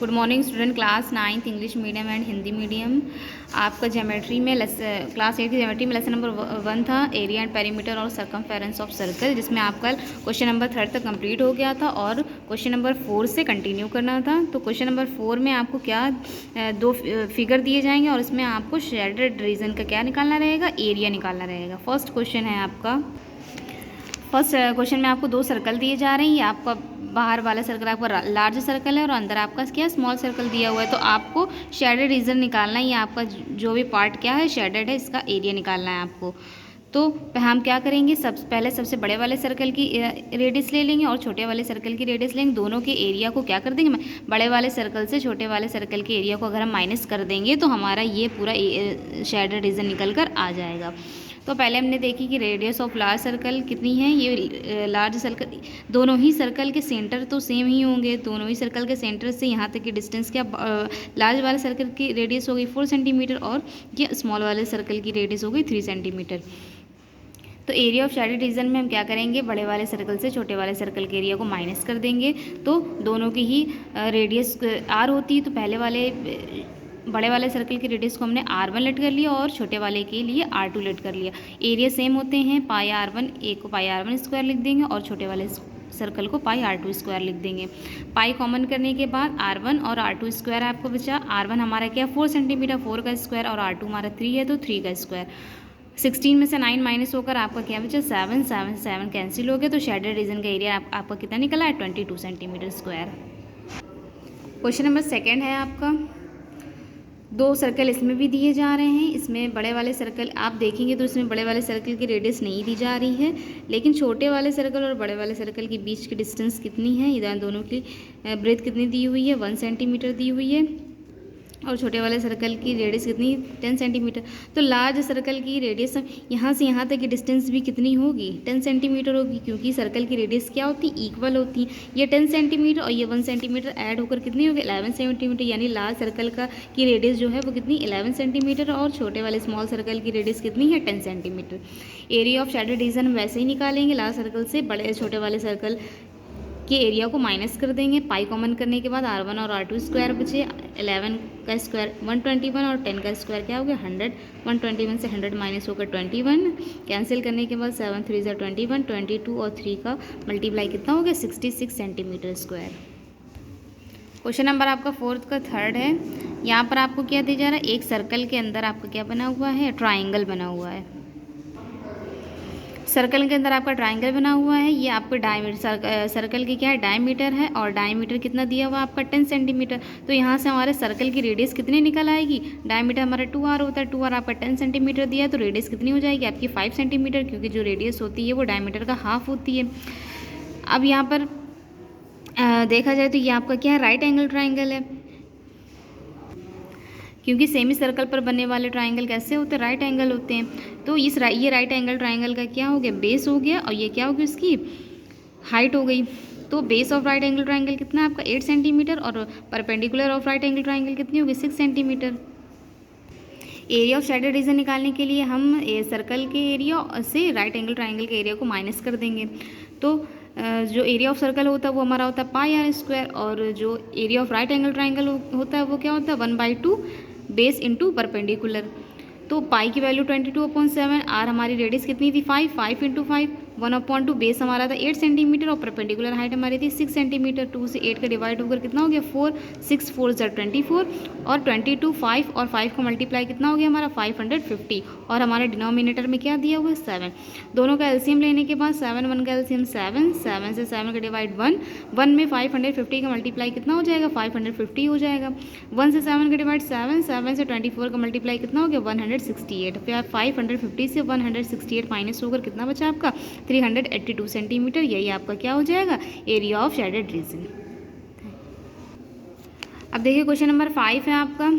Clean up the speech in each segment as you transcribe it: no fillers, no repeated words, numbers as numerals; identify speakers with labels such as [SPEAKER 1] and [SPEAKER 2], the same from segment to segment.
[SPEAKER 1] Good morning student, class 9th English medium and Hindi medium. आपका geometry में class 8 की geometry में लेसन नंबर 1 था, एरिया एंड पेरीमीटर और सर्कमफेरेंस ऑफ सर्कल, जिसमें आपका क्वेश्चन नंबर 3 तक कंप्लीट हो गया था और क्वेश्चन नंबर 4 से कंटिन्यू करना था। तो क्वेश्चन नंबर 4 में आपको क्या दो फिगर दिए जाएंगे और इसमें आपको शेडेड रीजन का क्या निकालना रहेगा, एरिया निकालना रहेगा। फर्स्ट क्वेश्चन है आपका, फर्स्ट क्वेश्चन में आपको दो सर्कल दिए जा रहे हैं। ये आपका बाहर वाला सर्कल आपका लार्ज सर्कल है और अंदर आपका क्या स्मॉल सर्कल दिया हुआ है। तो आपको शेडेड रीजन निकालना है। ये आपका जो भी पार्ट क्या है शेडेड है, इसका एरिया निकालना है आपको। तो हम क्या करेंगे, पहले सबसे बड़े वाले सर्कल की रेडियस ले लेंगे और छोटे वाले सर्कल की रेडियस लेंगे। दोनों के एरिया को क्या कर देंगे, बड़े वाले सर्कल से छोटे वाले सर्कल के एरिया को अगर हम माइनस कर देंगे तो हमारा ये पूरा शेडेड रीजन निकल कर आ जाएगा। तो पहले हमने देखी कि रेडियस ऑफ लार्ज सर्कल कितनी है। ये लार्ज सर्कल, दोनों ही सर्कल के सेंटर तो सेम ही होंगे। दोनों ही सर्कल के सेंटर से यहाँ तक की डिस्टेंस क्या, लार्ज वाले सर्कल की रेडियस हो गई 4 सेंटीमीटर और ये स्मॉल वाले सर्कल की रेडियस हो गई 3 सेंटीमीटर। तो एरिया ऑफ शेडेड रीजन में हम क्या करेंगे, बड़े वाले सर्कल से छोटे वाले सर्कल के एरिया को माइनस कर देंगे। तो दोनों की ही रेडियस आर होती है। तो पहले वाले बड़े वाले सर्कल की रेडियस को हमने r1 लेट कर लिया और छोटे वाले के लिए r2 लेट कर लिया। एरिया सेम होते हैं, पाई r1 एक को पाई r1 स्क्वायर लिख देंगे और छोटे वाले सर्कल को पाई r2 स्क्वायर लिख देंगे। पाई कॉमन करने के बाद r1 और r2 स्क्वायर आपको बचा। r1 हमारा क्या 4 सेंटीमीटर, 4 का स्क्वायर, और r2 हमारा 3 है तो 3 का स्क्वायर। 16 में से 9 माइनस होकर आपका क्या बचा 7, 7 से 7 कैंसिल हो गया। तो शेडेड रीजन का एरिया आपका कितना निकला है 22 सेंटीमीटर स्क्वायर। क्वेश्चन नंबर 2 है आपका, दो सर्कल इसमें भी दिए जा रहे हैं। इसमें बड़े वाले सर्कल आप देखेंगे तो इसमें बड़े वाले सर्कल की रेडियस नहीं दी जा रही है, लेकिन छोटे वाले सर्कल और बड़े वाले सर्कल के बीच की डिस्टेंस कितनी है, इधर दोनों की ब्रेथ कितनी दी हुई है 1 सेंटीमीटर दी हुई है और छोटे वाले सर्कल की रेडियस कितनी 10 सेंटीमीटर। तो लार्ज सर्कल की रेडियस यहाँ से यहाँ तक की डिस्टेंस भी कितनी होगी 10 सेंटीमीटर होगी, क्योंकि सर्कल की रेडियस क्या होती है इक्वल होती है। ये 10 सेंटीमीटर और ये 1 सेंटीमीटर ऐड होकर कितनी होगी 11 सेंटीमीटर, यानी लार्ज सर्कल का की रेडियस जो है वो कितनी 11 सेंटीमीटर और छोटे वाले स्मॉल सर्कल की रेडियस कितनी है 10 centimetre. Area of shaded region हम वैसे ही निकालेंगे, लार्ज सर्कल से बड़े छोटे वाले सर्कल के एरिया को माइनस कर देंगे। पाई कॉमन करने के बाद r1 और r2 स्क्वायर बचे। 11 का स्क्वायर 121 और 10 का स्क्वायर क्या हो गया 100। 121 से 100 माइनस होकर 21, कैंसिल करने के बाद 7 3 से 21, 22 और 3 का मल्टीप्लाई कितना हो गया 66 सेंटीमीटर स्क्वायर। क्वेश्चन नंबर आपका 4 का 3 है। यहाँ पर आपको क्या दिया जा रहा है, एक सर्कल के अंदर आपका क्या बना हुआ है, ट्राइंगल बना हुआ है। सर्कल के अंदर आपका ट्राइंगल बना हुआ है। ये आपका डायमीटर सर्कल की क्या है डायमीटर है और डायमीटर कितना दिया हुआ है आपका 10 सेंटीमीटर। तो यहाँ से हमारे सर्कल की रेडियस कितनी निकल आएगी, डायमीटर हमारा 2r होता है, 2r आपका 10 सेंटीमीटर दिया है तो रेडियस कितनी हो जाएगी आपकी 5 सेंटीमीटर, क्योंकि जो रेडियस होती है वो डायमीटर का हाफ होती है। अब यहाँ पर देखा जाए तो ये आपका क्या है राइट एंगल ट्राइंगल है, क्योंकि सेमी सर्कल पर बनने वाले ट्राइंगल कैसे होते हैं राइट एंगल होते हैं। तो ये राइट एंगल ट्राइंगल का क्या हो गया बेस हो गया और ये क्या हो गया उसकी हाइट हो गई। तो base of right angle triangle कितना है आपका 8 सेंटीमीटर और perpendicular of right angle triangle कितनी होगी 6 centimetre. Area of shaded region निकालने के लिए हम सर्कल के एरिया से राइट एंगल ट्राइंगल के एरिया को माइनस कर देंगे। तो जो एरिया ऑफ सर्कल होता है वो हमारा होता है पाई r स्क्वायर और जो area of right angle triangle होता है वो क्या होता है 1/2 बेस इंटू परपेंडिकुलर। तो पाई की वैल्यू 22/7, आर हमारी रेडियस कितनी थी 5, 5 इंटू 5 1/2 बेस हमारा था 8 सेंटीमीटर और परपेंडिकुलर हाइट हमारी थी 6 सेंटीमीटर। 2 से 8 का डिवाइड होकर कितना हो गया 4, 6 4 ज़ा 24 और 22 5 और 5 का मल्टीप्लाई कितना हो गया हमारा 550 और हमारे डिनोमिनेटर में क्या दिया हुआ है 7। दोनों का एलसीएम लेने के बाद 7 1 का एलसीएम 7, 7 से 7 का डिवाइड 1, 1 में 550 का मल्टीप्लाई कितना हो जाएगा 550 हो जाएगा। 1 से 7 का डिवाइड 7, 7 से 24 का मल्टीप्लाई कितना हो गया 168। फिर 550 से 168 माइनस होकर कितना बचा आपका 382 सेंटीमीटर। यही आपका क्या हो जाएगा एरिया ऑफ शेडेड रीजन। अब देखिए क्वेश्चन नंबर 5 है आपका।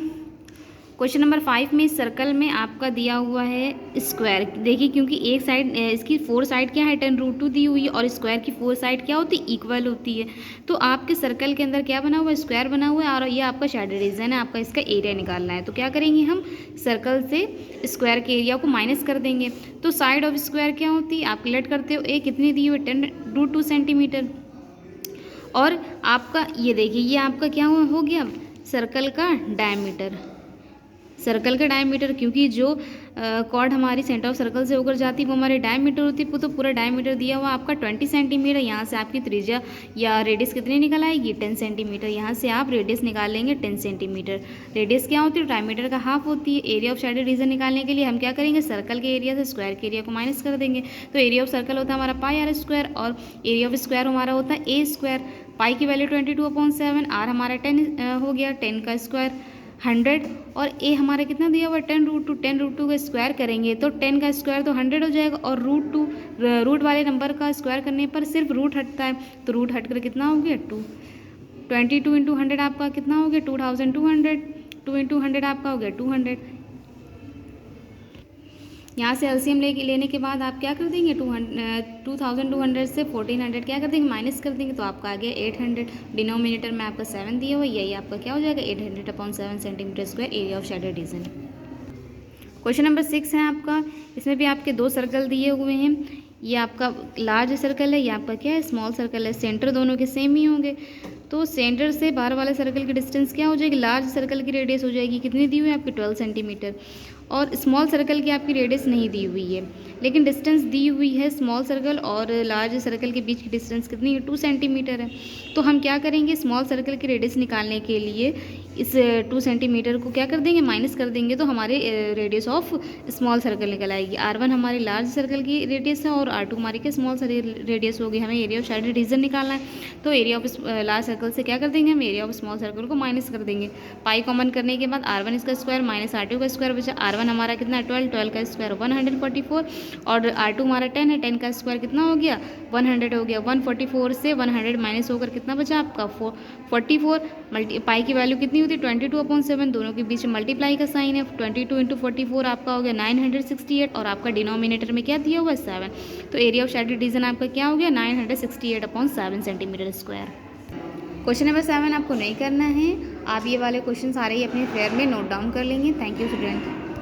[SPEAKER 1] क्वेश्चन नंबर 5 में सर्कल में आपका दिया हुआ है स्क्वायर। देखिए क्योंकि एक साइड इसकी 4 साइड क्या है 10√2 दी हुई है और स्क्वायर की 4 साइड क्या होती है इक्वल होती है। तो आपके सर्कल के अंदर क्या बना हुआ है स्क्वायर बना हुआ है और ये आपका शेडेड रीजन है, आपका इसका एरिया निकालना है। तो क्या करेंगे हम सर्कल से स्क्वायर के एरिया को माइनस कर देंगे। तो साइड ऑफ स्क्वायर क्या होती है आप लेट करते हो, ए कितनी दी हुई है 10√2 सेंटीमीटर और आपका ये देखिए, ये आपका क्या हो गया, सर्कल का डायमीटर। सर्कल का डायमीटर, क्योंकि जो कॉर्ड हमारी सेंटर ऑफ सर्कल से होकर जाती है वो हमारे डायमीटर होती है, तो पूरा डायमीटर दिया हुआ आपका 20 सेंटीमीटर। यहाँ से आपकी त्रिज्या या रेडियस कितनी निकल आएगी, 10 सेंटीमीटर। यहाँ से आप रेडियस निकाल लेंगे 10 सेंटीमीटर। रेडियस क्या होती है, डायमीटर का हाफ होती है। एरिया ऑफ शैडेड रीजन निकालने के लिए हम क्या करेंगे, सर्कल के एरिया से स्क्वायर के एरिया को माइनस कर देंगे। तो एरिया ऑफ सर्कल होता है हमारा पाई आर स्क्वायर, और एरिया ऑफ स्क्वायर हमारा होता है ए स्क्वायर। पाई की वैल्यू 22/7, आर हमारा 10 हो गया, 10 का स्क्वायर 100, और ए हमारा कितना दिया हुआ 10√2। 10√2 का स्क्वायर करेंगे तो 10 का स्क्वायर तो 100 हो जाएगा, और रूट वाले नंबर का स्क्वायर करने पर सिर्फ रूट हटता है, तो रूट हटकर कितना हो गया 2। 22 इंटू 100 आपका कितना हो गया 2200। 2 इंटू 100 आपका हो गया 200। यहाँ से एलसीएम लेने के बाद आप क्या कर देंगे, 2200 से 1400 क्या कर देंगे, माइनस कर देंगे, तो आपका आ गया 800। डिनोमिनेटर में आपका 7 दिया हुआ, यही आपका क्या हो जाएगा 800/7 centimetre square area of shaded region. Question number 6 है आपका। इसमें भी आपके 2 सर्कल दिए हुए हैं। ये आपका लार्ज सर्कल है, ये आपका क्या है, स्मॉल सर्कल है। सेंटर दोनों के सेम ही होंगे, तो सेंटर से बाहर वाले सर्कल की डिस्टेंस क्या हो जाएगी, लार्ज सर्कल की रेडियस हो जाएगी, कितनी दी हुई है आपकी 12 सेंटीमीटर। और स्मॉल सर्कल की आपकी रेडियस नहीं दी हुई है, लेकिन डिस्टेंस दी हुई है। स्मॉल सर्कल और लार्ज सर्कल के बीच की डिस्टेंस कितनी है, 2 सेंटीमीटर है। तो हम क्या करेंगे, स्मॉल सर्कल की रेडियस निकालने के लिए इस 2 सेंटीमीटर को क्या कर देंगे, माइनस कर देंगे, तो हमारे रेडियस ऑफ स्मॉल सर्कल निकल आएगी। R1 हमारी लार्ज सर्कल की रेडियस है, और R2 हमारी क्या स्मॉल रेडियस होगी। हमें एरिया ऑफ शैडेड रीजन निकालना है, तो एरिया ऑफ लार्ज सर्कल से क्या कर देंगे, हम एरिया ऑफ स्मॉल सर्कल को माइनस कर देंगे। पाई कॉमन करने के बाद R1 इसका स्क्वायर माइनस R2 का स्क्वायर बचा। R1 हमारा कितना है 12, 12 का स्क्वायर 144, और R2 हमारा 10 है, 10 का स्क्वायर कितना हो गया 100 हो गया। 144 से 100 माइनस होकर कितना बचा आपका 44। पाई की वैल्यू कितनी होती है 22/7, दोनों के बीच मल्टीप्लाई का साइन है। 22 इंटू 44 आपका हो गया 968, और आपका डिनोमिनेटर में क्या दिया हुआ है 7। तो एरिया ऑफ शैडेड रीजन आपका क्या हो गया 968/7 सेंटीमीटर स्क्वायर। क्वेश्चन नंबर 7 आपको नहीं करना है, आप ये वाले क्वेश्चन सारे ही अपने फेयर में नोट डाउन कर लेंगे। Thank you student.